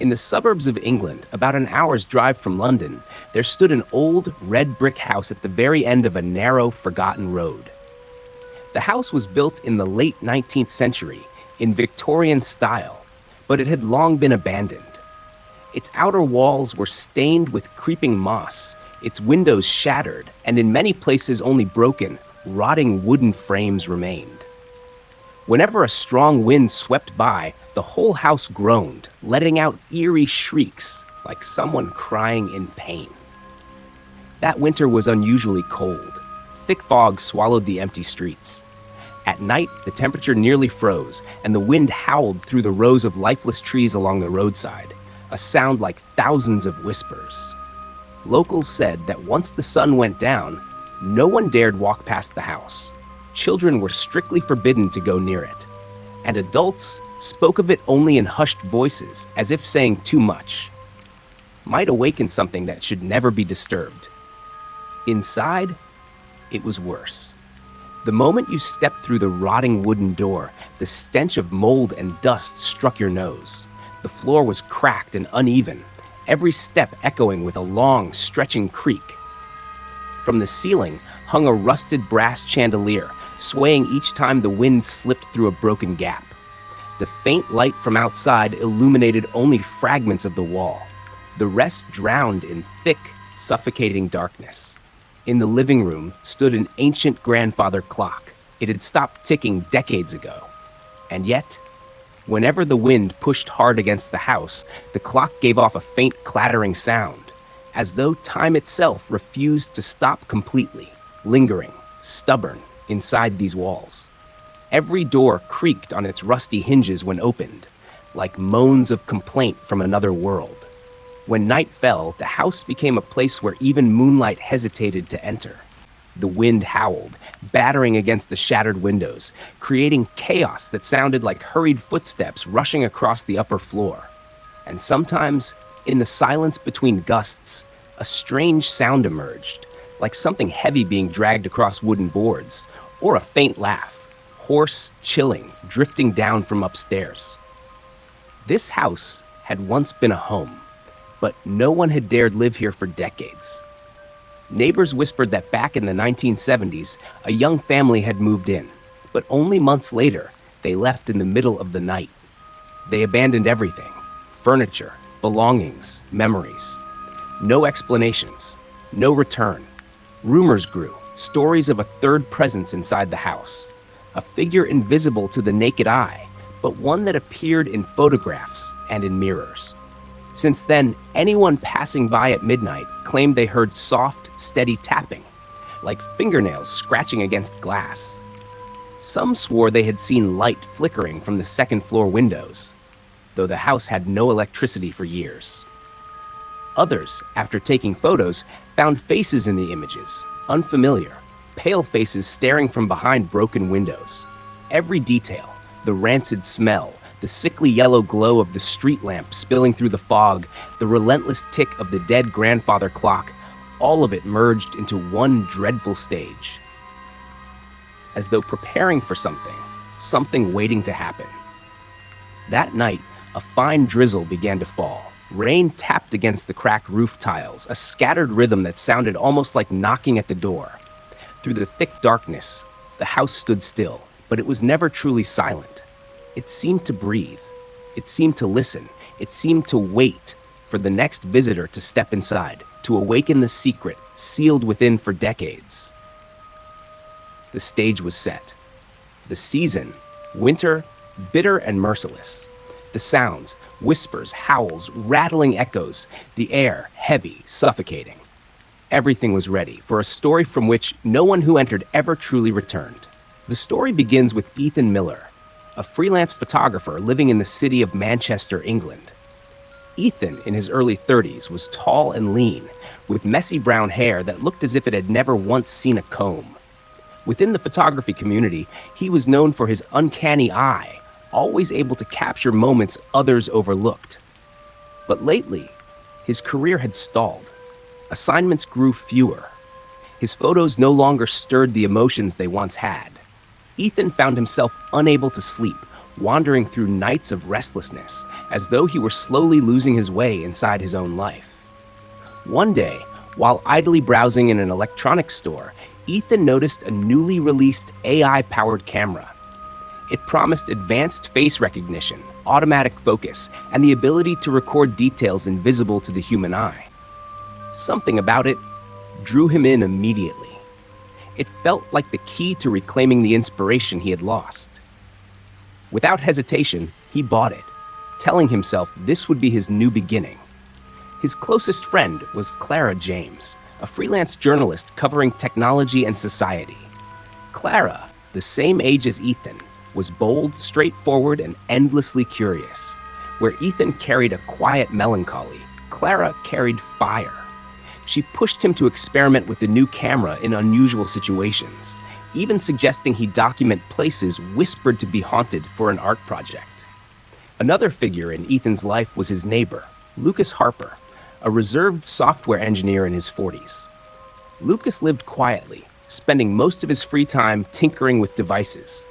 In the suburbs of England, about an hour's drive from London, there stood an old red brick house at the very end of a narrow, forgotten road. The house was built in the late 19th century in Victorian style, but it had long been abandoned. Its outer walls were stained with creeping moss, its windows shattered, and in many places only broken, rotting wooden frames remained. Whenever a strong wind swept by, the whole house groaned, letting out eerie shrieks like someone crying in pain. That winter was unusually cold. Thick fog swallowed the empty streets. At night, the temperature nearly froze, and the wind howled through the rows of lifeless trees along the roadside, a sound like thousands of whispers. Locals said that once the sun went down, no one dared walk past the house. Children were strictly forbidden to go near it, and adults spoke of it only in hushed voices, as if saying too much might awaken something that should never be disturbed. Inside, it was worse. The moment you stepped through the rotting wooden door, the stench of mold and dust struck your nose. The floor was cracked and uneven, every step echoing with a long, stretching creak. From the ceiling hung a rusted brass chandelier, swaying each time the wind slipped through a broken gap. The faint light from outside illuminated only fragments of the wall. The rest drowned in thick, suffocating darkness. In the living room stood an ancient grandfather clock. It had stopped ticking decades ago. And yet, whenever the wind pushed hard against the house, the clock gave off a faint clattering sound, as though time itself refused to stop completely, lingering, stubborn, inside these walls. Every door creaked on its rusty hinges when opened, like moans of complaint from another world. When night fell, the house became a place where even moonlight hesitated to enter. The wind howled, battering against the shattered windows, creating chaos that sounded like hurried footsteps rushing across the upper floor. And sometimes, in the silence between gusts, a strange sound emerged, like something heavy being dragged across wooden boards, or a faint laugh, hoarse, chilling, drifting down from upstairs. This house had once been a home, but no one had dared live here for decades. Neighbors whispered that back in the 1970s, a young family had moved in, but only months later, they left in the middle of the night. They abandoned everything: furniture, belongings, memories. No explanations, no return. Rumors grew, stories of a third presence inside the house, a figure invisible to the naked eye, but one that appeared in photographs and in mirrors. Since then, anyone passing by at midnight claimed they heard soft, steady tapping, like fingernails scratching against glass. Some swore they had seen light flickering from the second-floor windows, though the house had no electricity for years. Others, after taking photos, found faces in the images, unfamiliar, pale faces staring from behind broken windows. Every detail, the rancid smell, the sickly yellow glow of the street lamp spilling through the fog, the relentless tick of the dead grandfather clock, all of it merged into one dreadful stage. As though preparing for something waiting to happen. That night, a fine drizzle began to fall. Rain tapped against the cracked roof tiles, a scattered rhythm that sounded almost like knocking at the door. Through the thick darkness, the house stood still, but it was never truly silent. It seemed to breathe. It seemed to listen. It seemed to wait for the next visitor to step inside, to awaken the secret sealed within for decades. The stage was set. The season, winter, bitter and merciless. The sounds, whispers, howls, rattling echoes, the air heavy, suffocating. Everything was ready for a story from which no one who entered ever truly returned. The story begins with Ethan Miller, a freelance photographer living in the city of Manchester, England. Ethan, in his early 30s, was tall and lean, with messy brown hair that looked as if it had never once seen a comb. Within the photography community, he was known for his uncanny eye, always able to capture moments others overlooked. But lately, his career had stalled. Assignments grew fewer. His photos no longer stirred the emotions they once had. Ethan found himself unable to sleep, wandering through nights of restlessness, as though he were slowly losing his way inside his own life. One day, while idly browsing in an electronics store, Ethan noticed a newly released AI-powered camera. It promised advanced face recognition, automatic focus, and the ability to record details invisible to the human eye. Something about it drew him in immediately. It felt like the key to reclaiming the inspiration he had lost. Without hesitation, he bought it, telling himself this would be his new beginning. His closest friend was Clara James, a freelance journalist covering technology and society. Clara, the same age as Ethan, was bold, straightforward, and endlessly curious. Where Ethan carried a quiet melancholy, Clara carried fire. She pushed him to experiment with the new camera in unusual situations, even suggesting he document places whispered to be haunted for an art project. Another figure in Ethan's life was his neighbor, Lucas Harper, a reserved software engineer in his 40s. Lucas lived quietly, spending most of his free time tinkering with devices.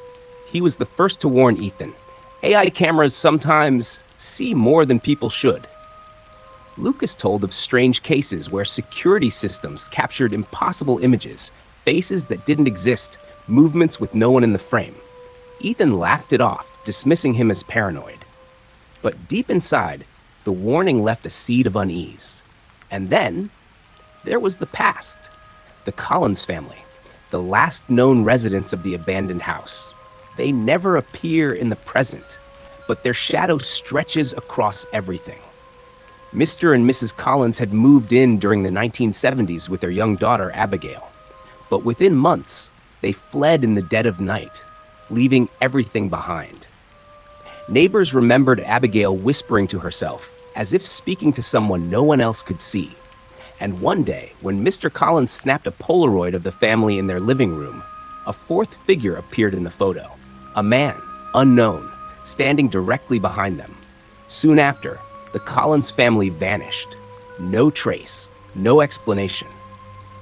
He was the first to warn Ethan, AI cameras sometimes see more than people should. Lucas told of strange cases where security systems captured impossible images, faces that didn't exist, movements with no one in the frame. Ethan laughed it off, dismissing him as paranoid. But deep inside, the warning left a seed of unease. And then, there was the past. The Collins family, the last known residents of the abandoned house. They never appear in the present, but their shadow stretches across everything. Mr. and Mrs. Collins had moved in during the 1970s with their young daughter, Abigail. But within months, they fled in the dead of night, leaving everything behind. Neighbors remembered Abigail whispering to herself, as if speaking to someone no one else could see. And one day, when Mr. Collins snapped a Polaroid of the family in their living room, a fourth figure appeared in the photo, a man, unknown, standing directly behind them. Soon after, the Collins family vanished. No trace, no explanation.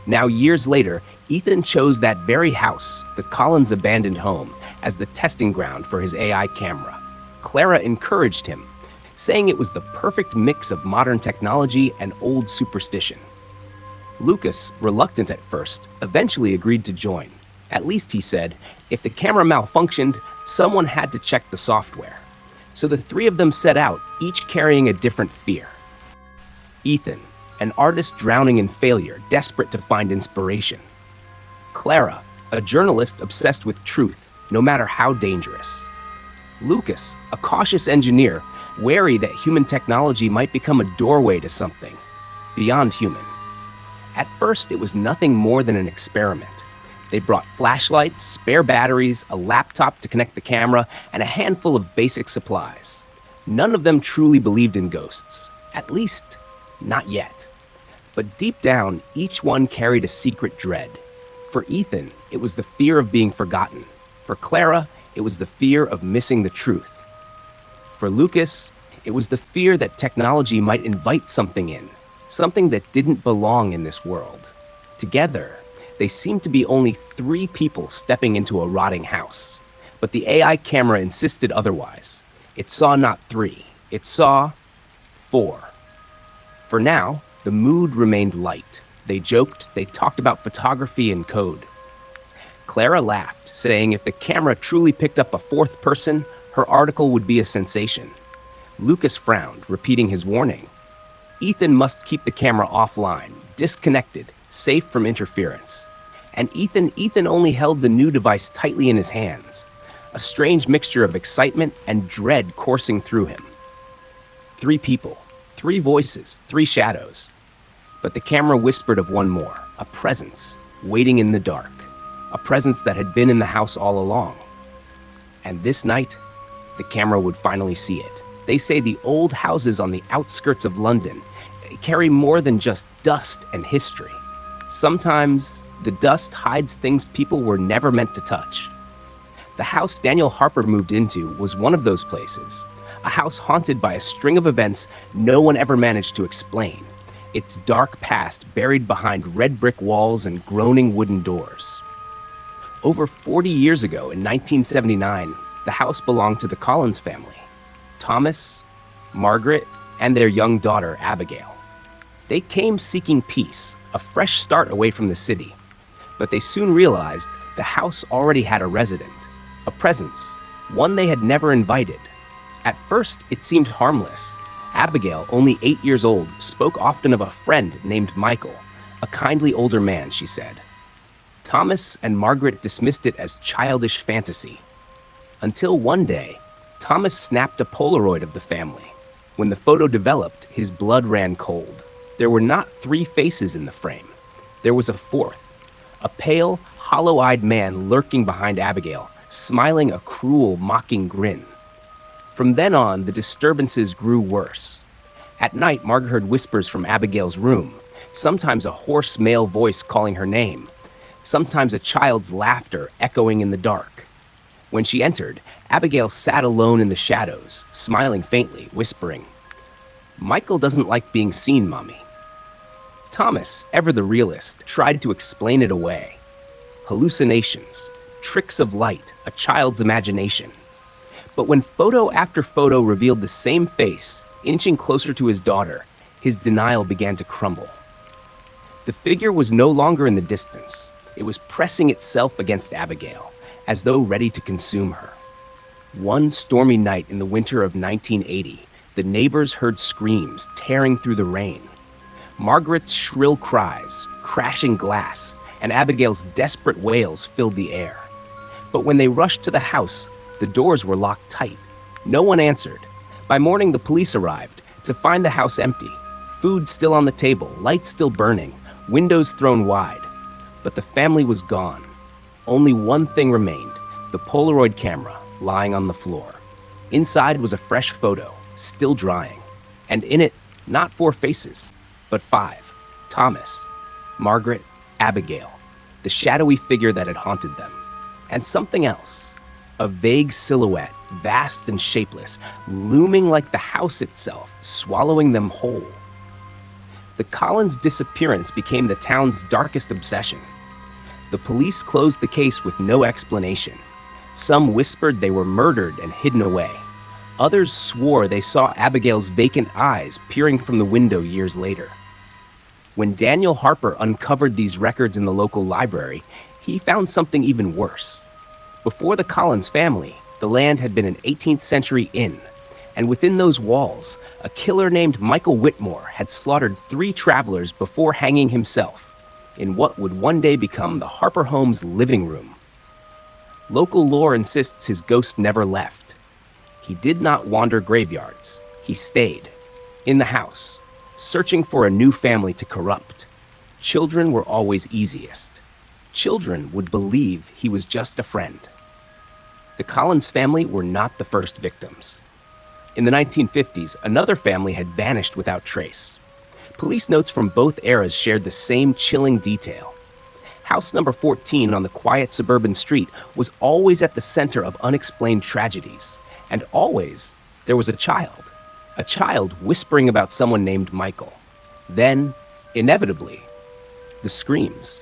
Now, years later, Ethan chose that very house, the Collins abandoned home, as the testing ground for his AI camera. Clara encouraged him, saying it was the perfect mix of modern technology and old superstition. Lucas, reluctant at first, eventually agreed to join. At least, he said, if the camera malfunctioned, someone had to check the software. So the three of them set out, each carrying a different fear. Ethan, an artist drowning in failure, desperate to find inspiration. Clara, a journalist obsessed with truth, no matter how dangerous. Lucas, a cautious engineer, wary that human technology might become a doorway to something beyond human. At first, it was nothing more than an experiment. They brought flashlights, spare batteries, a laptop to connect the camera, and a handful of basic supplies. None of them truly believed in ghosts. At least, not yet. But deep down, each one carried a secret dread. For Ethan, it was the fear of being forgotten. For Clara, it was the fear of missing the truth. For Lucas, it was the fear that technology might invite something in, something that didn't belong in this world. Together, they seemed to be only 3 people stepping into a rotting house. But the AI camera insisted otherwise. It saw not 3, it saw 4. For now, the mood remained light. They joked, they talked about photography and code. Clara laughed, saying if the camera truly picked up a 4th person, her article would be a sensation. Lucas frowned, repeating his warning. Ethan must keep the camera offline, disconnected, safe from interference. And Ethan only held the new device tightly in his hands, a strange mixture of excitement and dread coursing through him. 3 people, 3 voices, 3 shadows. But the camera whispered of one more, a presence, waiting in the dark, a presence that had been in the house all along. And this night, the camera would finally see it. They say the old houses on the outskirts of London carry more than just dust and history. Sometimes, the dust hides things people were never meant to touch. The house Daniel Harper moved into was one of those places, a house haunted by a string of events no one ever managed to explain, its dark past buried behind red brick walls and groaning wooden doors. Over 40 years ago, in 1979, The house belonged to the Collins family: Thomas, Margaret, and their young daughter, Abigail. They came seeking peace, a fresh start away from the city. But they soon realized the house already had a resident, a presence, one they had never invited. At first, it seemed harmless. Abigail, only 8 years old, spoke often of a friend named Michael, a kindly older man, she said. Thomas and Margaret dismissed it as childish fantasy. Until one day, Thomas snapped a Polaroid of the family. When the photo developed, his blood ran cold. There were not 3 faces in the frame. There was a 4th, a pale, hollow-eyed man lurking behind Abigail, smiling a cruel, mocking grin. From then on, the disturbances grew worse. At night, Margaret heard whispers from Abigail's room, sometimes a hoarse male voice calling her name, sometimes a child's laughter echoing in the dark. When she entered, Abigail sat alone in the shadows, smiling faintly, whispering, "Michael doesn't like being seen, Mommy." Thomas, ever the realist, tried to explain it away. Hallucinations, tricks of light, a child's imagination. But when photo after photo revealed the same face, inching closer to his daughter, his denial began to crumble. The figure was no longer in the distance. It was pressing itself against Abigail, as though ready to consume her. One stormy night in the winter of 1980, the neighbors heard screams tearing through the rain. Margaret's shrill cries, crashing glass, and Abigail's desperate wails filled the air. But when they rushed to the house, the doors were locked tight. No one answered. By morning, the police arrived to find the house empty, food still on the table, lights still burning, windows thrown wide. But the family was gone. Only one thing remained, the Polaroid camera lying on the floor. Inside was a fresh photo, still drying, and in it, not 4 faces, but 5. Thomas, Margaret, Abigail, the shadowy figure that had haunted them, and something else, a vague silhouette, vast and shapeless, looming like the house itself, swallowing them whole. The Collins disappearance became the town's darkest obsession. The police closed the case with no explanation. Some whispered they were murdered and hidden away. Others swore they saw Abigail's vacant eyes peering from the window years later. When Daniel Harper uncovered these records in the local library, he found something even worse. Before the Collins family, the land had been an 18th century inn, and within those walls, a killer named Michael Whitmore had slaughtered 3 travelers before hanging himself in what would one day become the Harper home's living room. Local lore insists his ghost never left. He did not wander graveyards. He stayed in the house, searching for a new family to corrupt. Children were always easiest. Children would believe he was just a friend. The Collins family were not the first victims. In the 1950s, another family had vanished without trace. Police notes from both eras shared the same chilling detail. House number 14 on the quiet suburban street was always at the center of unexplained tragedies. And always, there was a child whispering about someone named Michael. Then, inevitably, the screams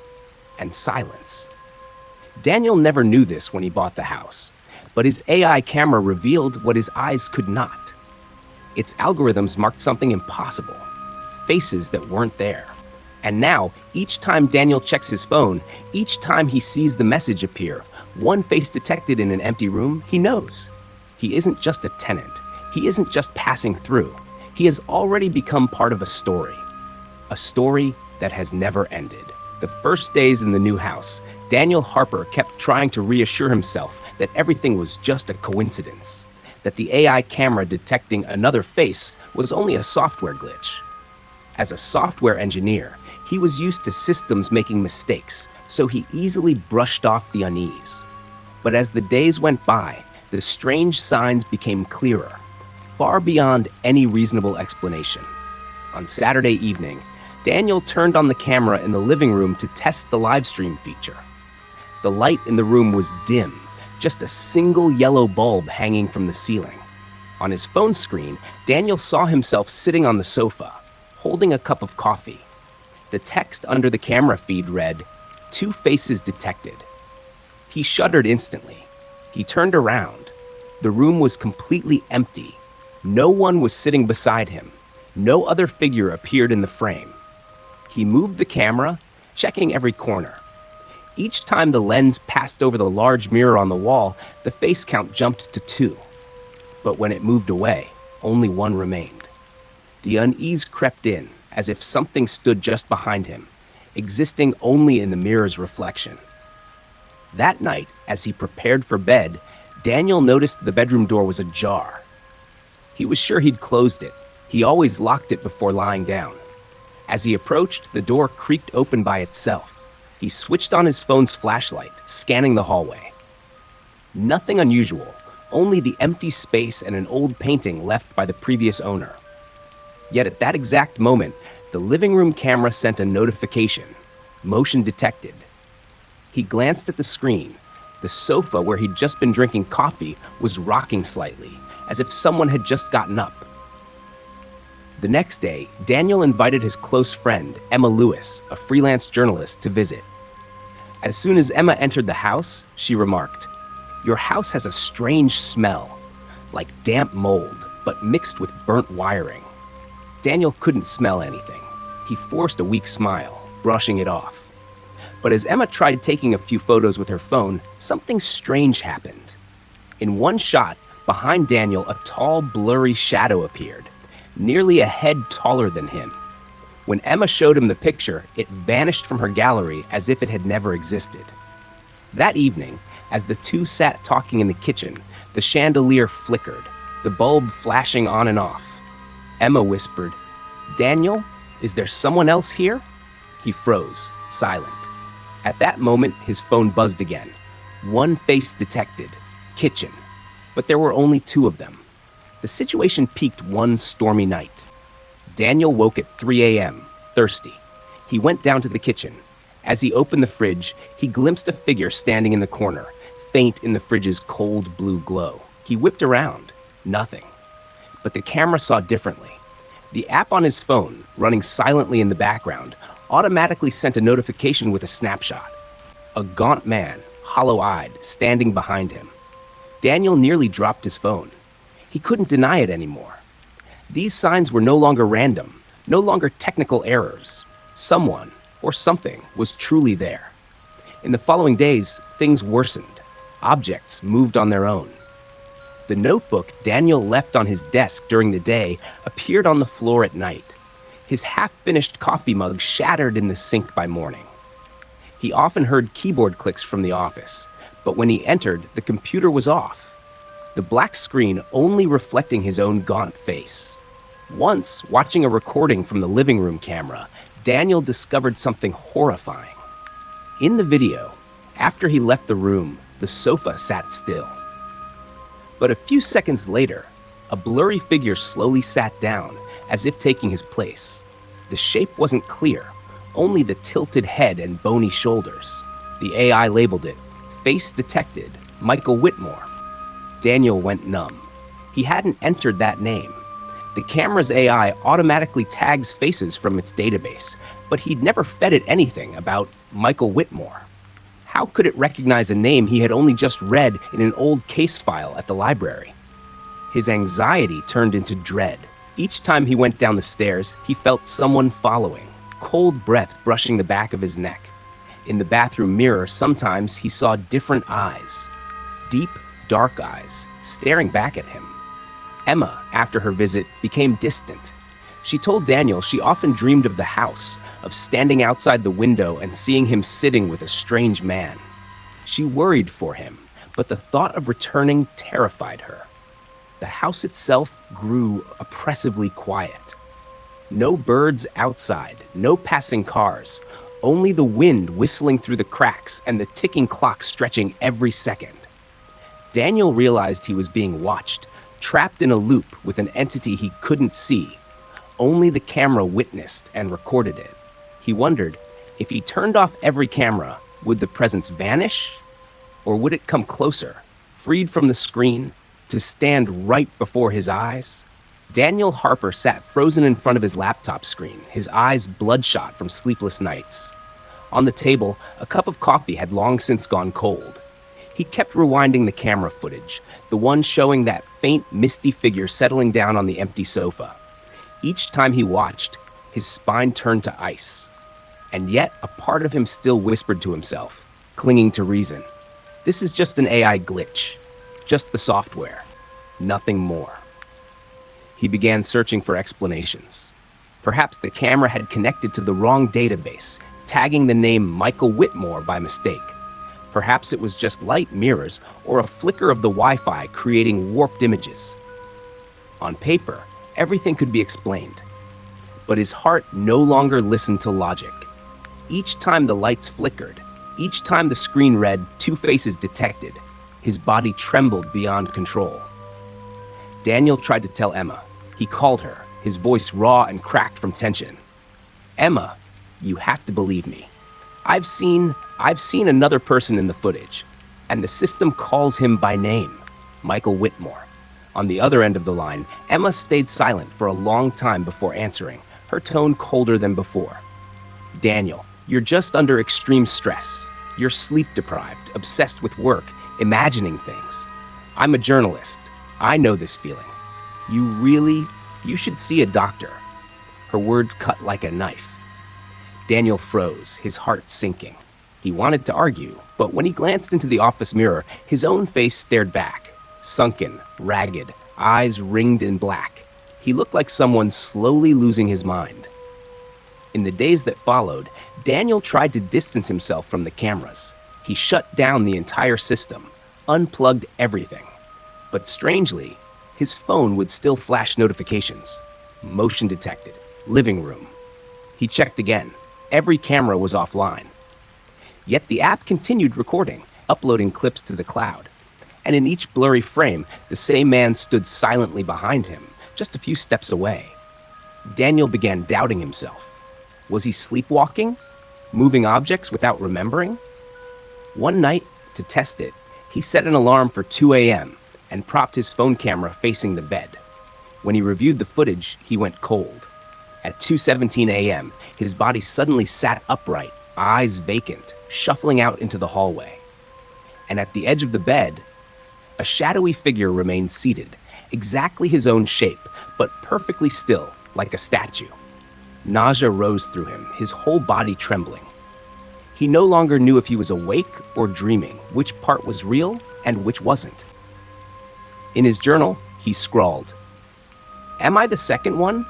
and silence. Daniel never knew this when he bought the house, but his AI camera revealed what his eyes could not. Its algorithms marked something impossible, faces that weren't there. And now, each time Daniel checks his phone, each time he sees the message appear, one face detected in an empty room, he knows. He isn't just a tenant. He isn't just passing through. He has already become part of a story that has never ended. The first days in the new house, Daniel Harper kept trying to reassure himself that everything was just a coincidence, that the AI camera detecting another face was only a software glitch. As a software engineer, he was used to systems making mistakes, so he easily brushed off the unease. But as the days went by, the strange signs became clearer, far beyond any reasonable explanation. On Saturday evening, Daniel turned on the camera in the living room to test the live stream feature. The light in the room was dim, just a single yellow bulb hanging from the ceiling. On his phone screen, Daniel saw himself sitting on the sofa, holding a cup of coffee. The text under the camera feed read, "2 faces detected." He shuddered instantly. He turned around. The room was completely empty. No one was sitting beside him. No other figure appeared in the frame. He moved the camera, checking every corner. Each time the lens passed over the large mirror on the wall, the face count jumped to 2. But when it moved away, only 1 remained. The unease crept in, as if something stood just behind him, existing only in the mirror's reflection. That night, as he prepared for bed, Daniel noticed the bedroom door was ajar. He was sure he'd closed it. He always locked it before lying down. As he approached, the door creaked open by itself. He switched on his phone's flashlight, scanning the hallway. Nothing unusual, only the empty space and an old painting left by the previous owner. Yet at that exact moment, the living room camera sent a notification. Motion detected. He glanced at the screen. The sofa where he'd just been drinking coffee was rocking slightly, as if someone had just gotten up. The next day, Daniel invited his close friend, Emma Lewis, a freelance journalist, to visit. As soon as Emma entered the house, she remarked, "Your house has a strange smell, like damp mold, but mixed with burnt wiring." Daniel couldn't smell anything. He forced a weak smile, brushing it off. But as Emma tried taking a few photos with her phone, something strange happened. In one shot, behind Daniel, a tall, blurry shadow appeared, nearly a head taller than him. When Emma showed him the picture, it vanished from her gallery as if it had never existed. That evening, as the two sat talking in the kitchen, the chandelier flickered, the bulb flashing on and off. Emma whispered, "Daniel, is there someone else here?" He froze, silent. At that moment, his phone buzzed again. One face detected, kitchen. But there were only 2 of them. The situation peaked one stormy night. Daniel woke at 3 a.m., thirsty. He went down to the kitchen. As he opened the fridge, he glimpsed a figure standing in the corner, faint in the fridge's cold blue glow. He whipped around. Nothing. But the camera saw differently. The app on his phone, running silently in the background, automatically sent a notification with a snapshot. A gaunt man, hollow-eyed, standing behind him. Daniel nearly dropped his phone. He couldn't deny it anymore. These signs were no longer random, no longer technical errors. Someone, or something, was truly there. In the following days, things worsened. Objects moved on their own. The notebook Daniel left on his desk during the day appeared on the floor at night. His half-finished coffee mug shattered in the sink by morning. He often heard keyboard clicks from the office, but when he entered, the computer was off. The black screen only reflecting his own gaunt face. Once, watching a recording from the living room camera, Daniel discovered something horrifying. In the video, after he left the room, the sofa sat still. But a few seconds later, a blurry figure slowly sat down, as if taking his place. The shape wasn't clear, only the tilted head and bony shoulders. The AI labeled it, "Face detected, Michael Whitmore." Daniel went numb. He hadn't entered that name. The camera's AI automatically tags faces from its database, but he'd never fed it anything about Michael Whitmore. How could it recognize a name he had only just read in an old case file at the library? His anxiety turned into dread. Each time he went down the stairs, he felt someone following, cold breath brushing the back of his neck. In the bathroom mirror, sometimes he saw different eyes. Deep, dark eyes, staring back at him. Emma, after her visit, became distant. She told Daniel she often dreamed of the house, of standing outside the window and seeing him sitting with a strange man. She worried for him, but the thought of returning terrified her. The house itself grew oppressively quiet. No birds outside, no passing cars, only the wind whistling through the cracks and the ticking clock stretching every second. Daniel realized he was being watched, trapped in a loop with an entity he couldn't see. Only the camera witnessed and recorded it. He wondered, if he turned off every camera, would the presence vanish? Or would it come closer, freed from the screen, to stand right before his eyes? Daniel Harper sat frozen in front of his laptop screen, his eyes bloodshot from sleepless nights. On the table, a cup of coffee had long since gone cold. He kept rewinding the camera footage, the one showing that faint, misty figure settling down on the empty sofa. Each time he watched, his spine turned to ice. And yet, a part of him still whispered to himself, clinging to reason. This is just an AI glitch. Just the software. Nothing more. He began searching for explanations. Perhaps the camera had connected to the wrong database, tagging the name Michael Whitmore by mistake. Perhaps it was just light mirrors or a flicker of the Wi-Fi creating warped images. On paper, everything could be explained. But his heart no longer listened to logic. Each time the lights flickered, each time the screen read "Two faces detected," his body trembled beyond control. Daniel tried to tell Emma. He called her, his voice raw and cracked from tension. "Emma, you have to believe me. I've seen another person in the footage, and the system calls him by name, Michael Whitmore." On the other end of the line, Emma stayed silent for a long time before answering, her tone colder than before. "Daniel, you're just under extreme stress. You're sleep-deprived, obsessed with work, imagining things. I'm a journalist. I know this feeling. You should see a doctor." Her words cut like a knife. Daniel froze, his heart sinking. He wanted to argue, but when he glanced into the office mirror, his own face stared back, sunken, ragged, eyes ringed in black. He looked like someone slowly losing his mind. In the days that followed, Daniel tried to distance himself from the cameras. He shut down the entire system, unplugged everything. But strangely, his phone would still flash notifications. Motion detected. Living room. He checked again. Every camera was offline. Yet the app continued recording, uploading clips to the cloud. And in each blurry frame, the same man stood silently behind him, just a few steps away. Daniel began doubting himself. Was he sleepwalking? Moving objects without remembering? One night, to test it, he set an alarm for 2 a.m. and propped his phone camera facing the bed. When he reviewed the footage, he went cold. At 2:17 a.m., his body suddenly sat upright, eyes vacant, shuffling out into the hallway. And at the edge of the bed, a shadowy figure remained seated, exactly his own shape, but perfectly still, like a statue. Nausea rose through him, his whole body trembling. He no longer knew if he was awake or dreaming, which part was real and which wasn't. In his journal, he scrawled, "Am I the second one?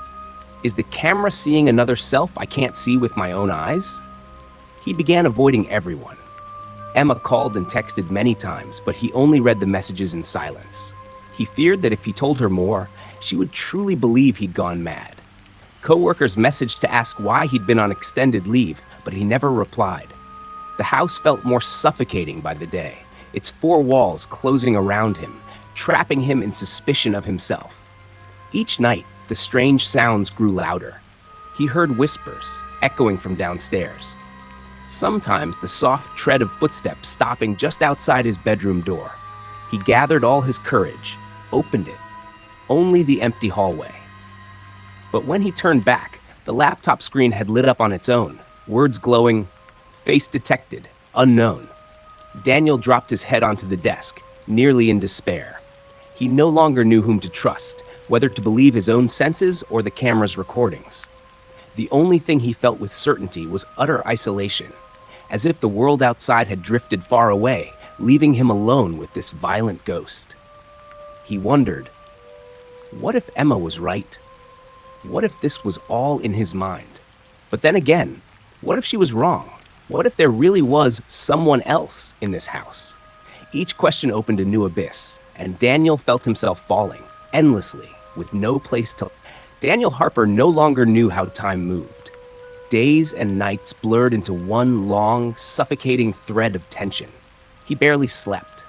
Is the camera seeing another self I can't see with my own eyes?" He began avoiding everyone. Emma called and texted many times, but he only read the messages in silence. He feared that if he told her more, she would truly believe he'd gone mad. Coworkers messaged to ask why he'd been on extended leave, but he never replied. The house felt more suffocating by the day, its four walls closing around him, trapping him in suspicion of himself. Each night, the strange sounds grew louder. He heard whispers, echoing from downstairs. Sometimes the soft tread of footsteps stopping just outside his bedroom door. He gathered all his courage, opened it. Only the empty hallway. But when he turned back, the laptop screen had lit up on its own, words glowing, "Face detected, unknown." Daniel dropped his head onto the desk, nearly in despair. He no longer knew whom to trust, whether to believe his own senses or the camera's recordings. The only thing he felt with certainty was utter isolation, as if the world outside had drifted far away, leaving him alone with this violent ghost. He wondered, what if Emma was right? What if this was all in his mind? But then again, what if she was wrong? What if there really was someone else in this house? Each question opened a new abyss, and Daniel felt himself falling, endlessly, with no place to... Daniel Harper no longer knew how time moved. Days and nights blurred into one long, suffocating thread of tension. He barely slept.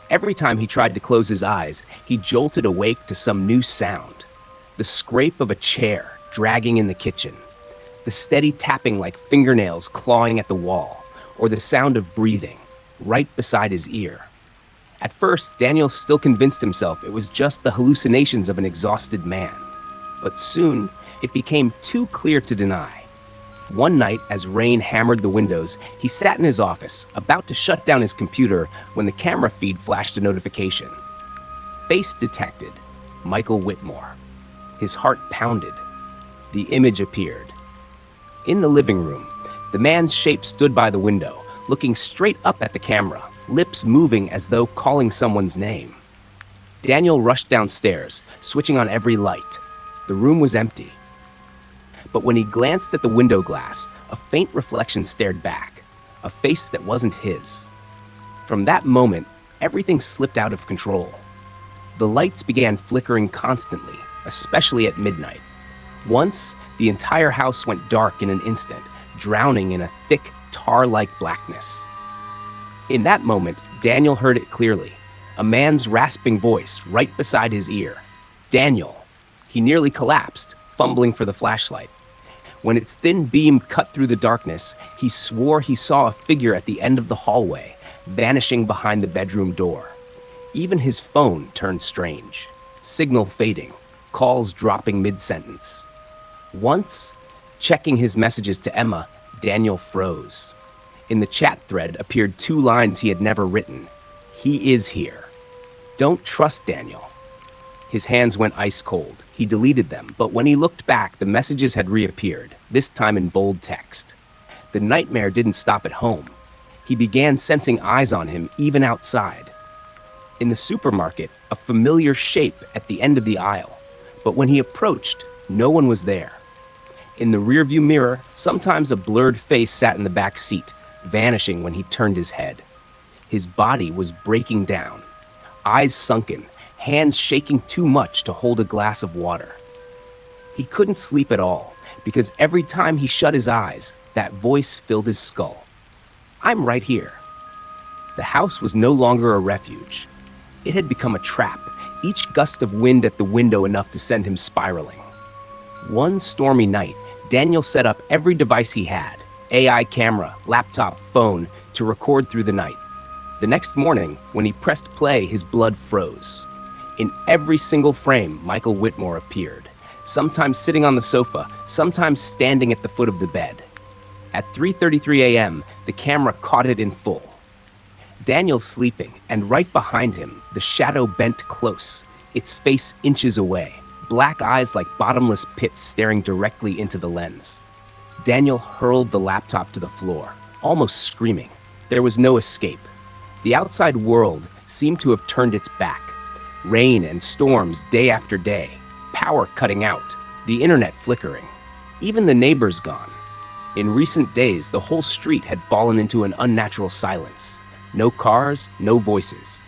Every time he tried to close his eyes, he jolted awake to some new sound. The scrape of a chair dragging in the kitchen, the steady tapping like fingernails clawing at the wall, or the sound of breathing right beside his ear. At first, Daniel still convinced himself it was just the hallucinations of an exhausted man. But soon, it became too clear to deny. One night, as rain hammered the windows, he sat in his office, about to shut down his computer when the camera feed flashed a notification. Face detected. Michael Whitmore. His heart pounded. The image appeared. In the living room, the man's shape stood by the window, looking straight up at the camera, lips moving as though calling someone's name. Daniel rushed downstairs, switching on every light. The room was empty. But when he glanced at the window glass, a faint reflection stared back, a face that wasn't his. From that moment, everything slipped out of control. The lights began flickering constantly, especially at midnight. Once, the entire house went dark in an instant, drowning in a thick, tar-like blackness. In that moment, Daniel heard it clearly, a man's rasping voice right beside his ear. Daniel. He nearly collapsed, fumbling for the flashlight. When its thin beam cut through the darkness, he swore he saw a figure at the end of the hallway, vanishing behind the bedroom door. Even his phone turned strange, signal fading, calls dropping mid-sentence. Once, checking his messages to Emma, Daniel froze. In the chat thread appeared 2 lines he had never written. He is here. Don't trust Daniel. His hands went ice cold. He deleted them, but when he looked back, the messages had reappeared, this time in bold text. The nightmare didn't stop at home. He began sensing eyes on him, even outside. In the supermarket, a familiar shape at the end of the aisle, but when he approached, no one was there. In the rearview mirror, sometimes a blurred face sat in the back seat, vanishing when he turned his head. His body was breaking down, eyes sunken, hands shaking too much to hold a glass of water. He couldn't sleep at all, because every time he shut his eyes, that voice filled his skull. I'm right here. The house was no longer a refuge. It had become a trap, each gust of wind at the window enough to send him spiraling. One stormy night, Daniel set up every device he had, AI camera, laptop, phone, to record through the night. The next morning, when he pressed play, his blood froze. In every single frame, Michael Whitmore appeared, sometimes sitting on the sofa, sometimes standing at the foot of the bed. At 3:33 a.m., the camera caught it in full. Daniel's sleeping, and right behind him, the shadow bent close, its face inches away, black eyes like bottomless pits staring directly into the lens. Daniel hurled the laptop to the floor, almost screaming. There was no escape. The outside world seemed to have turned its back. Rain and storms day after day, power cutting out, the internet flickering, even the neighbors gone. In recent days, the whole street had fallen into an unnatural silence. No cars, no voices.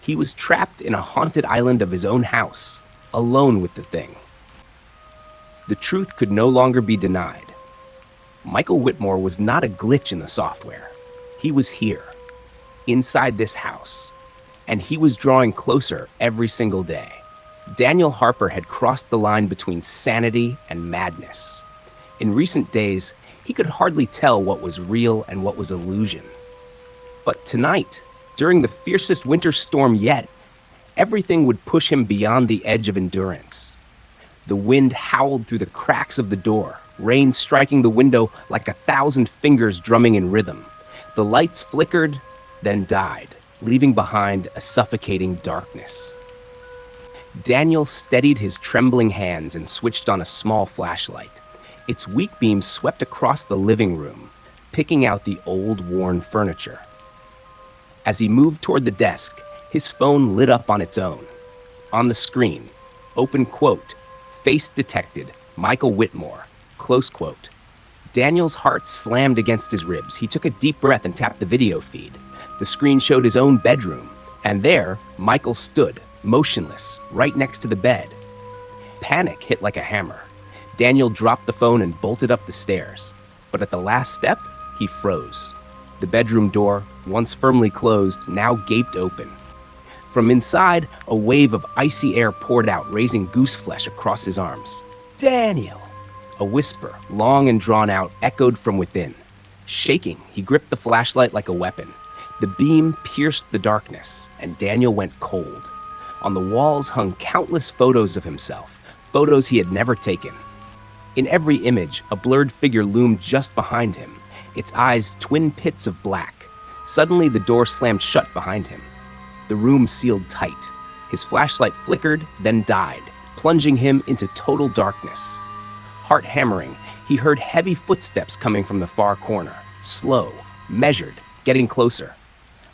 He was trapped in a haunted island of his own house, alone with the thing. The truth could no longer be denied. Michael Whitmore was not a glitch in the software. He was here, inside this house, and he was drawing closer every single day. Daniel Harper had crossed the line between sanity and madness. In recent days, he could hardly tell what was real and what was illusion. But tonight, during the fiercest winter storm yet, everything would push him beyond the edge of endurance. The wind howled through the cracks of the door, rain striking the window like 1,000 fingers drumming in rhythm. The lights flickered, then died, leaving behind a suffocating darkness. Daniel steadied his trembling hands and switched on a small flashlight. Its weak beam swept across the living room, picking out the old, worn furniture. As he moved toward the desk, his phone lit up on its own. On the screen, open quote, face detected, Michael Whitmore, close quote. Daniel's heart slammed against his ribs. He took a deep breath and tapped the video feed. The screen showed his own bedroom, and there, Michael stood, motionless, right next to the bed. Panic hit like a hammer. Daniel dropped the phone and bolted up the stairs. But at the last step, he froze. The bedroom door, once firmly closed, now gaped open. From inside, a wave of icy air poured out, raising goose flesh across his arms. Daniel! A whisper, long and drawn out, echoed from within. Shaking, he gripped the flashlight like a weapon. The beam pierced the darkness, and Daniel went cold. On the walls hung countless photos of himself, photos he had never taken. In every image, a blurred figure loomed just behind him, its eyes twin pits of black. Suddenly, the door slammed shut behind him. The room sealed tight. His flashlight flickered, then died, plunging him into total darkness. Heart hammering, he heard heavy footsteps coming from the far corner, slow, measured, getting closer.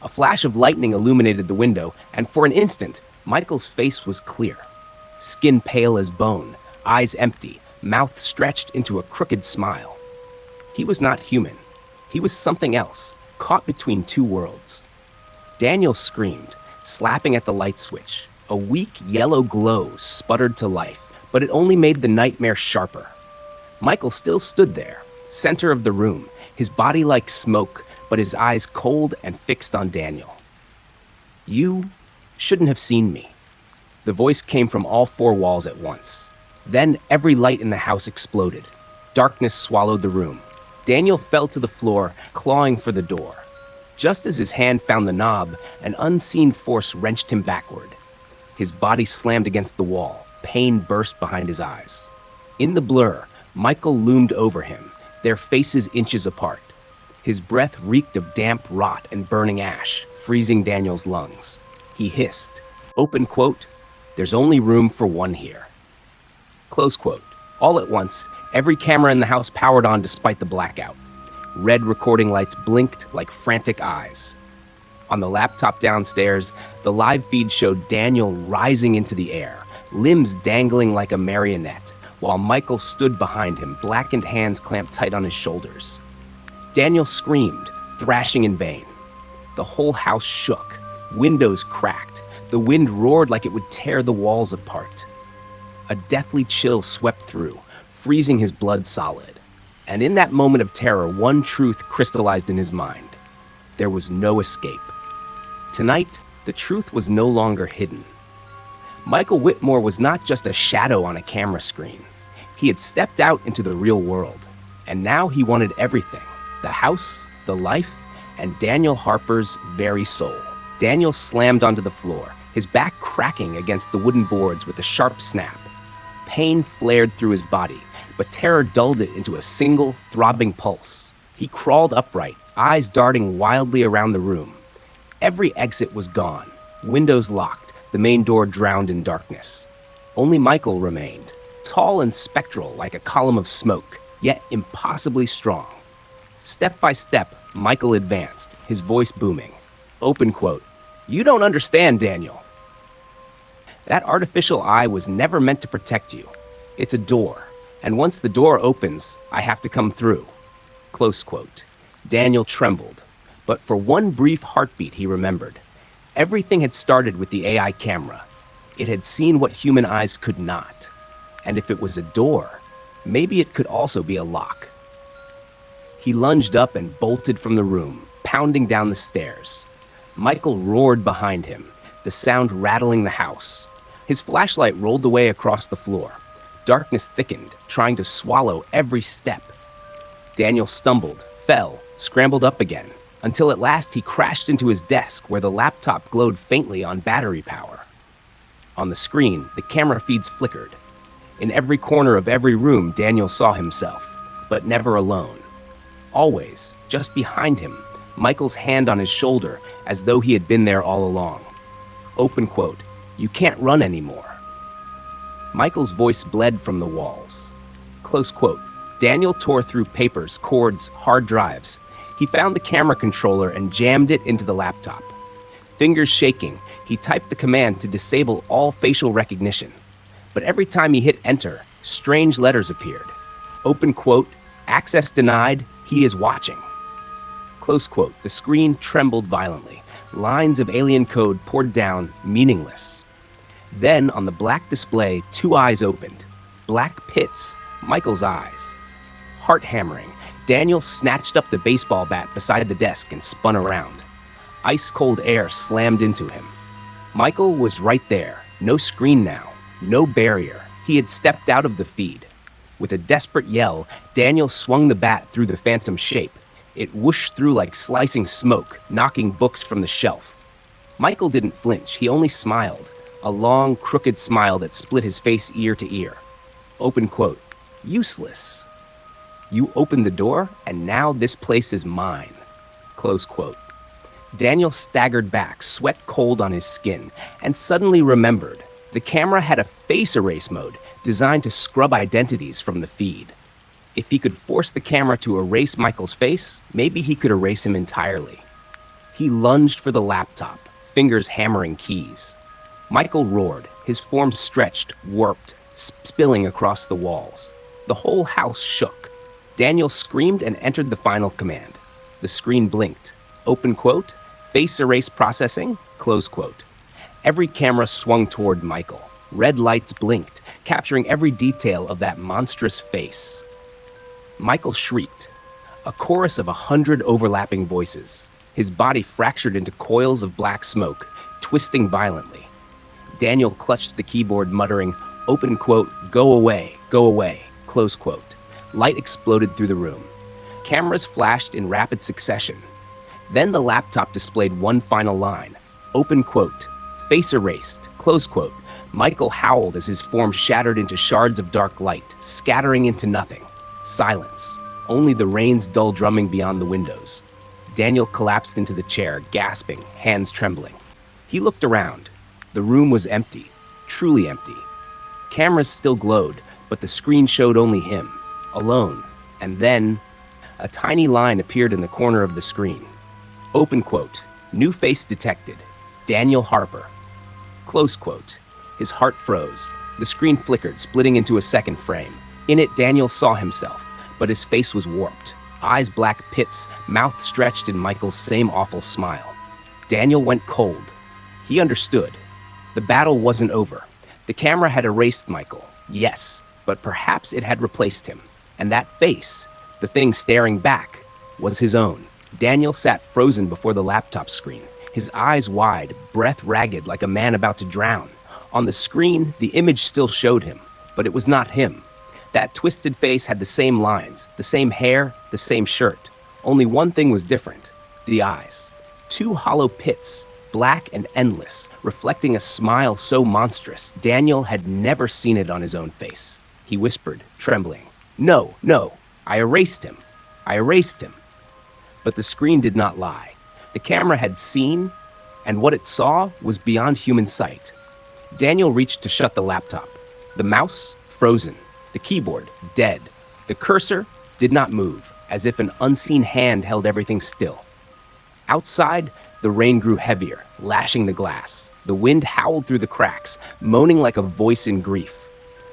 A flash of lightning illuminated the window, and for an instant, Michael's face was clear. Skin pale as bone, eyes empty, mouth stretched into a crooked smile. He was not human. He was something else, caught between two worlds. Daniel screamed, slapping at the light switch. A weak yellow glow sputtered to life, but it only made the nightmare sharper. Michael still stood there, center of the room, his body like smoke, but his eyes cold and fixed on Daniel. "You shouldn't have seen me." The voice came from all four walls at once. Then every light in the house exploded. Darkness swallowed the room. Daniel fell to the floor, clawing for the door. Just as his hand found the knob, an unseen force wrenched him backward. His body slammed against the wall. Pain burst behind his eyes. In the blur, Michael loomed over him, their faces inches apart. His breath reeked of damp rot and burning ash, freezing Daniel's lungs. He hissed, open quote, "There's only room for one here." Close quote. All at once, every camera in the house powered on despite the blackout. Red recording lights blinked like frantic eyes. On the laptop downstairs, the live feed showed Daniel rising into the air, limbs dangling like a marionette, while Michael stood behind him, blackened hands clamped tight on his shoulders. Daniel screamed, thrashing in vain. The whole house shook. Windows cracked. The wind roared like it would tear the walls apart. A deathly chill swept through, freezing his blood solid. And in that moment of terror, one truth crystallized in his mind. There was no escape. Tonight, the truth was no longer hidden. Michael Whitmore was not just a shadow on a camera screen. He had stepped out into the real world, and now he wanted everything: the house, the life, and Daniel Harper's very soul. Daniel slammed onto the floor, his back cracking against the wooden boards with a sharp snap. Pain flared through his body, but terror dulled it into a single, throbbing pulse. He crawled upright, eyes darting wildly around the room. Every exit was gone, windows locked, the main door drowned in darkness. Only Michael remained, tall and spectral like a column of smoke, yet impossibly strong. Step by step, Michael advanced, his voice booming. Open quote, "You don't understand, Daniel. That artificial eye was never meant to protect you. It's a door, and once the door opens, I have to come through." Close quote. Daniel trembled, but for one brief heartbeat he remembered. Everything had started with the AI camera. It had seen what human eyes could not. And if it was a door, maybe it could also be a lock. He lunged up and bolted from the room, pounding down the stairs. Michael roared behind him, the sound rattling the house. His flashlight rolled away across the floor. Darkness thickened, trying to swallow every step. Daniel stumbled, fell, scrambled up again, until at last he crashed into his desk where the laptop glowed faintly on battery power. On the screen, the camera feeds flickered. In every corner of every room, Daniel saw himself, but never alone. Always, just behind him, Michael's hand on his shoulder, as though he had been there all along. Open quote, "You can't run anymore." Michael's voice bled from the walls. Close quote. Daniel tore through papers, cords, hard drives. He found the camera controller and jammed it into the laptop. Fingers shaking, he typed the command to disable all facial recognition. But every time he hit enter, strange letters appeared. Open quote, "Access denied, he is watching." Close quote. The screen trembled violently. Lines of alien code poured down, meaningless. Then, on the black display, two eyes opened. Black pits, Michael's eyes. Heart hammering, Daniel snatched up the baseball bat beside the desk and spun around. Ice-cold air slammed into him. Michael was right there. No screen now. No barrier. He had stepped out of the feed. With a desperate yell, Daniel swung the bat through the phantom shape. It whooshed through like slicing smoke, knocking books from the shelf. Michael didn't flinch. He only smiled. A long, crooked smile that split his face ear to ear. Open quote. Useless. You opened the door, and now this place is mine. Close quote. Daniel staggered back, sweat cold on his skin, and suddenly remembered the camera had a face erase mode designed to scrub identities from the feed. If he could force the camera to erase Michael's face, maybe he could erase him entirely. He lunged for the laptop, fingers hammering keys. Michael roared, his form stretched, warped, spilling across the walls. The whole house shook. Daniel screamed and entered the final command. The screen blinked. Open quote, face erase processing, close quote. Every camera swung toward Michael. Red lights blinked, capturing every detail of that monstrous face. Michael shrieked, a chorus of 100 overlapping voices. His body fractured into coils of black smoke, twisting violently. Daniel clutched the keyboard, muttering, open quote, go away, close quote. Light exploded through the room. Cameras flashed in rapid succession. Then the laptop displayed one final line, open quote, face erased, close quote. Michael howled as his form shattered into shards of dark light, scattering into nothing. Silence. Only the rain's dull drumming beyond the windows. Daniel collapsed into the chair, gasping, hands trembling. He looked around. The room was empty, truly empty. Cameras still glowed, but the screen showed only him, alone. And then, a tiny line appeared in the corner of the screen. Open quote, new face detected, Daniel Harper. Close quote. His heart froze. The screen flickered, splitting into a second frame. In it, Daniel saw himself, but his face was warped. Eyes black pits, mouth stretched in Michael's same awful smile. Daniel went cold. He understood. The battle wasn't over. The camera had erased Michael, yes, but perhaps it had replaced him. And that face, the thing staring back, was his own. Daniel sat frozen before the laptop screen, his eyes wide, breath ragged like a man about to drown. On the screen, the image still showed him, but it was not him. That twisted face had the same lines, the same hair, the same shirt. Only one thing was different, the eyes. Two hollow pits, black and endless, reflecting a smile so monstrous, Daniel had never seen it on his own face. He whispered, trembling, no, I erased him. But the screen did not lie. The camera had seen, and what it saw was beyond human sight. Daniel reached to shut the laptop. The mouse, frozen. The keyboard, dead. The cursor did not move, as if an unseen hand held everything still. Outside, the rain grew heavier, lashing the glass. The wind howled through the cracks, moaning like a voice in grief.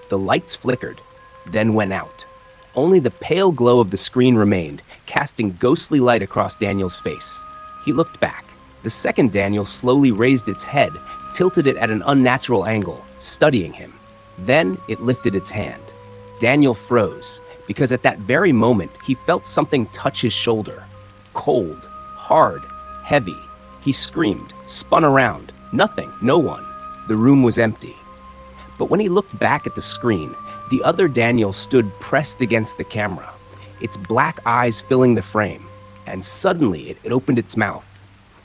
The lights flickered, then went out. Only the pale glow of the screen remained, casting ghostly light across Daniel's face. He looked back. The second Daniel slowly raised its head, tilted it at an unnatural angle, studying him. Then it lifted its hand. Daniel froze, because at that very moment, he felt something touch his shoulder. Cold, hard, heavy. He screamed, spun around. Nothing, no one. The room was empty. But when he looked back at the screen, the other Daniel stood pressed against the camera, its black eyes filling the frame, and suddenly it opened its mouth.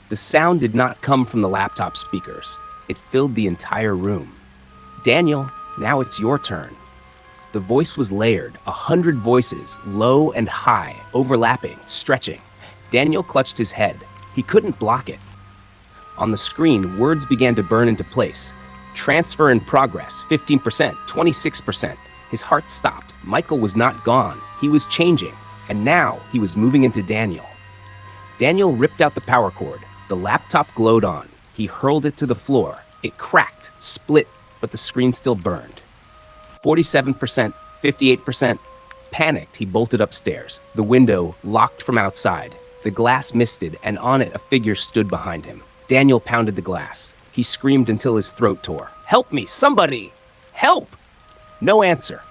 The sound did not come from the laptop speakers. It filled the entire room. Daniel, now it's your turn. The voice was layered, 100 voices, low and high, overlapping, stretching. Daniel clutched his head. He couldn't block it. On the screen, words began to burn into place. Transfer in progress, 15%, 26%. His heart stopped. Michael was not gone. He was changing. And now he was moving into Daniel. Daniel ripped out the power cord. The laptop glowed on. He hurled it to the floor. It cracked, split, but the screen still burned. 47%, 58%. Panicked, he bolted upstairs. The window locked from outside. The glass misted, and on it a figure stood behind him. Daniel pounded the glass. He screamed until his throat tore. Help me, somebody! Help! No answer.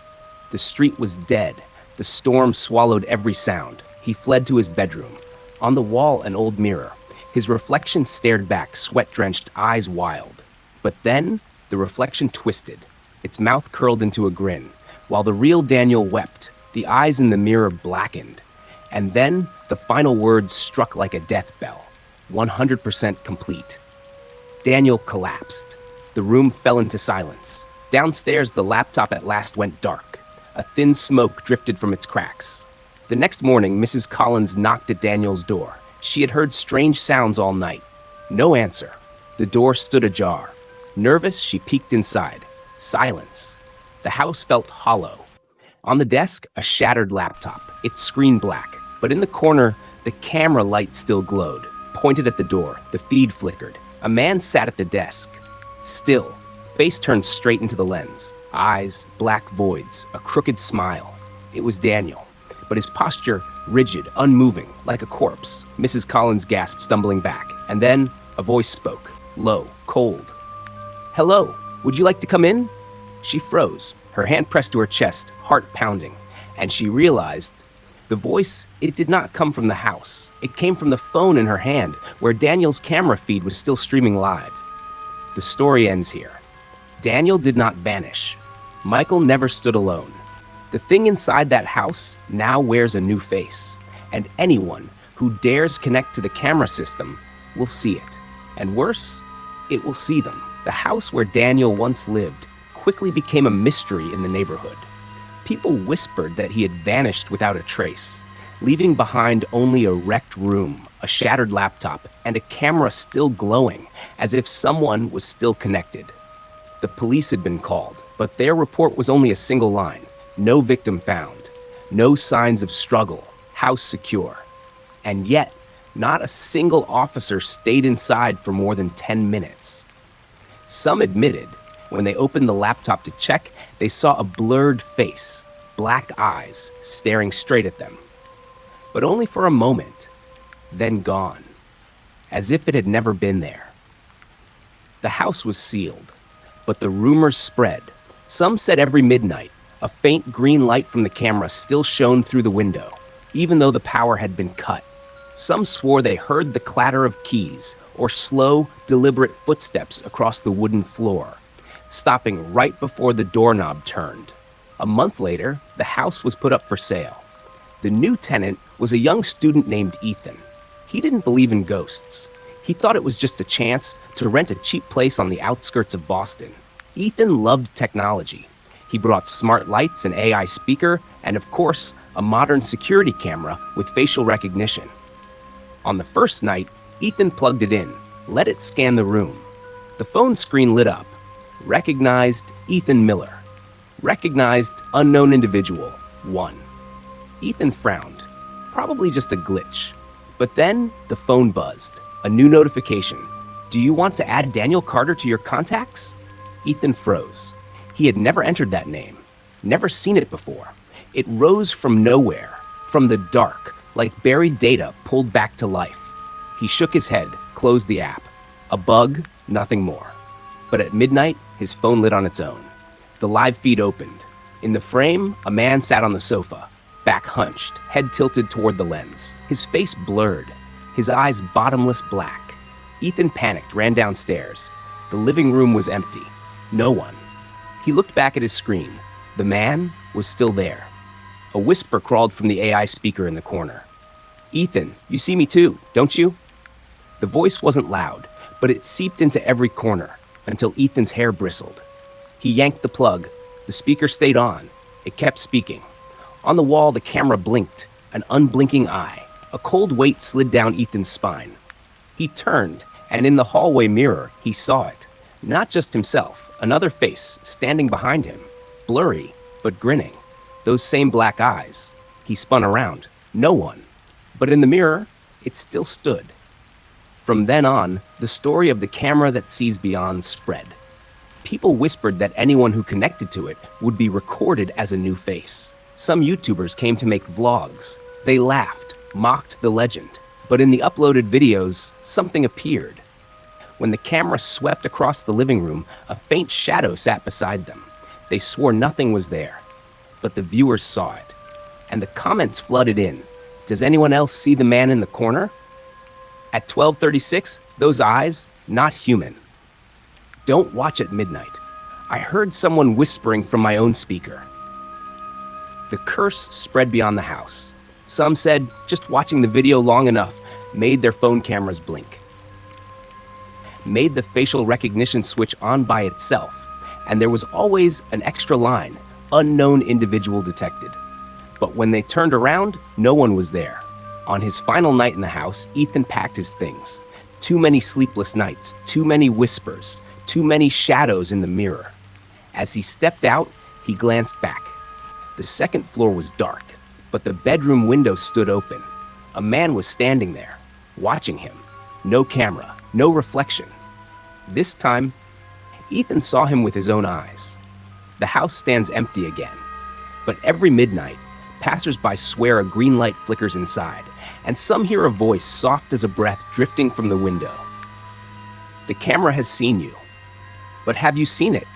The street was dead. The storm swallowed every sound. He fled to his bedroom. On the wall, an old mirror. His reflection stared back, sweat-drenched, eyes wild. But then, the reflection twisted. Its mouth curled into a grin. While the real Daniel wept, the eyes in the mirror blackened. And then, the final words struck like a death bell. 100% complete. Daniel collapsed. The room fell into silence. Downstairs, the laptop at last went dark. A thin smoke drifted from its cracks. The next morning, Mrs. Collins knocked at Daniel's door. She had heard strange sounds all night. No answer. The door stood ajar. Nervous, she peeked inside. Silence. The house felt hollow. On the desk, a shattered laptop, its screen black. But in the corner, the camera light still glowed. Pointed at the door, the feed flickered. A man sat at the desk. Still, face turned straight into the lens. Eyes, black voids, a crooked smile. It was Daniel, but his posture rigid, unmoving, like a corpse. Mrs. Collins gasped, stumbling back. And then a voice spoke, low, cold. "Hello, would you like to come in?" She froze, her hand pressed to her chest, heart pounding, and she realized the voice, it did not come from the house. It came from the phone in her hand, where Daniel's camera feed was still streaming live. The story ends here. Daniel did not vanish. Michael never stood alone. The thing inside that house now wears a new face, and anyone who dares connect to the camera system will see it. And worse, it will see them. The house where Daniel once lived quickly became a mystery in the neighborhood. People whispered that he had vanished without a trace, leaving behind only a wrecked room, a shattered laptop, and a camera still glowing, as if someone was still connected. The police had been called, but their report was only a single line. No victim found. No signs of struggle. House secure. And yet, not a single officer stayed inside for more than 10 minutes. Some admitted, when they opened the laptop to check, they saw a blurred face, black eyes staring straight at them. But only for a moment, then gone, as if it had never been there. The house was sealed, but the rumors spread. Some said every midnight, a faint green light from the camera still shone through the window, even though the power had been cut. Some swore they heard the clatter of keys or slow, deliberate footsteps across the wooden floor, stopping right before the doorknob turned. A month later, the house was put up for sale. The new tenant was a young student named Ethan. He didn't believe in ghosts. He thought it was just a chance to rent a cheap place on the outskirts of Boston. Ethan loved technology. He brought smart lights, an AI speaker, and of course, a modern security camera with facial recognition. On the first night, Ethan plugged it in, let it scan the room. The phone screen lit up. Recognized Ethan Miller. Recognized unknown individual, 1. Ethan frowned. Probably just a glitch. But then the phone buzzed. A new notification. Do you want to add Daniel Carter to your contacts? Ethan froze. He had never entered that name. Never seen it before. It rose from nowhere, from the dark, like buried data pulled back to life. He shook his head, closed the app. A bug, nothing more. But at midnight, his phone lit on its own. The live feed opened. In the frame, a man sat on the sofa, back hunched, head tilted toward the lens. His face blurred, his eyes bottomless black. Ethan panicked, ran downstairs. The living room was empty. No one. He looked back at his screen. The man was still there. A whisper crawled from the AI speaker in the corner. "Ethan, you see me too, don't you?" The voice wasn't loud, but it seeped into every corner until Ethan's hair bristled. He yanked the plug. The speaker stayed on. It kept speaking. On the wall, the camera blinked, an unblinking eye. A cold weight slid down Ethan's spine. He turned, and in the hallway mirror, he saw it. Not just himself, another face standing behind him, blurry, but grinning. Those same black eyes. He spun around. No one. But in the mirror, it still stood. From then on, the story of the camera that sees beyond spread. People whispered that anyone who connected to it would be recorded as a new face. Some YouTubers came to make vlogs. They laughed, mocked the legend. But in the uploaded videos, something appeared. When the camera swept across the living room, a faint shadow sat beside them. They swore nothing was there. But the viewers saw it. And the comments flooded in. Does anyone else see the man in the corner? At 12:36, those eyes, not human. Don't watch at midnight. I heard someone whispering from my own speaker. The curse spread beyond the house. Some said just watching the video long enough made their phone cameras blink. Made the facial recognition switch on by itself. And there was always an extra line. unknown individual detected. But when they turned around, no one was there. On his final night in the house, Ethan packed his things. Too many sleepless nights, too many whispers, too many shadows in the mirror. As he stepped out, he glanced back. The second floor was dark, but the bedroom window stood open. A man was standing there, watching him. No camera, no reflection. This time, Ethan saw him with his own eyes. The house stands empty again, but every midnight, passers-by swear a green light flickers inside, and some hear a voice soft as a breath drifting from the window. The camera has seen you, but have you seen it?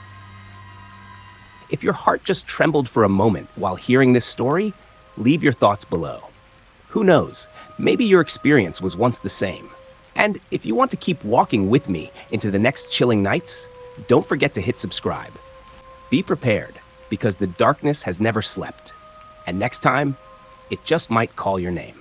If your heart just trembled for a moment while hearing this story, leave your thoughts below. Who knows, maybe your experience was once the same. And if you want to keep walking with me into the next chilling nights, don't forget to hit subscribe. Be prepared, because the darkness has never slept. And next time, it just might call your name.